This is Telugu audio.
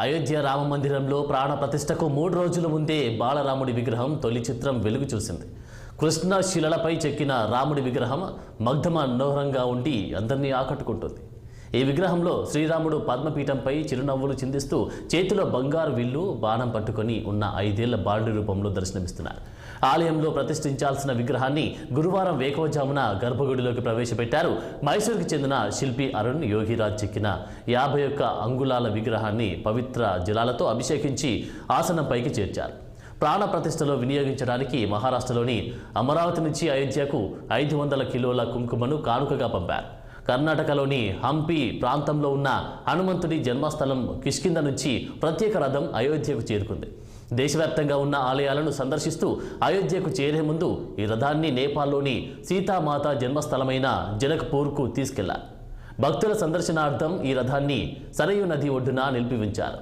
అయోధ్య రామ మందిరంలో ప్రాణ ప్రతిష్టకు 3 రోజుల ముందే బాలరాముడి విగ్రహం తొలి చిత్రం వెలుగు చూసింది. కృష్ణ శిలలపై చెక్కిన రాముడి విగ్రహం మగ్ధమనోహరంగా ఉండి అందరినీ ఆకట్టుకుంటుంది. ఈ విగ్రహంలో శ్రీరాముడు పద్మపీఠంపై చిరునవ్వులు చిందిస్తూ చేతిలో బంగారు విల్లు బాణం పట్టుకొని ఉన్న 5 ఏళ్ల బాలుడి రూపంలో దర్శనమిస్తున్నారు. ఆలయంలో ప్రతిష్ఠించాల్సిన విగ్రహాన్ని గురువారం వేకువజామున గర్భగుడిలోకి ప్రవేశపెట్టారు. మైసూరుకు చెందిన శిల్పి అరుణ్ యోగిరాజ్ చెక్కిన 51 అంగుళాల విగ్రహాన్ని పవిత్ర జలాలతో అభిషేకించి ఆసనంపైకి చేర్చారు. ప్రాణ ప్రతిష్టలో వినియోగించడానికి మహారాష్ట్రలోని అమరావతి నుంచి అయోధ్యకు 500 కిలోల కుంకుమను కానుకగా పంపారు. కర్ణాటకలోని హంపి ప్రాంతంలో ఉన్న హనుమంతుడి జన్మస్థలం కిష్కింద నుంచి ప్రత్యేక రథం అయోధ్యకు చేరుకుంది. దేశవ్యాప్తంగా ఉన్న ఆలయాలను సందర్శిస్తూ అయోధ్యకు చేరే ముందు ఈ రథాన్ని నేపాల్లోని సీతామాత జన్మస్థలమైన జనక్పూర్కు తీసుకెళ్లారు. భక్తుల సందర్శనార్థం ఈ రథాన్ని సరయూ నది ఒడ్డున నిలిపి ఉంచారు.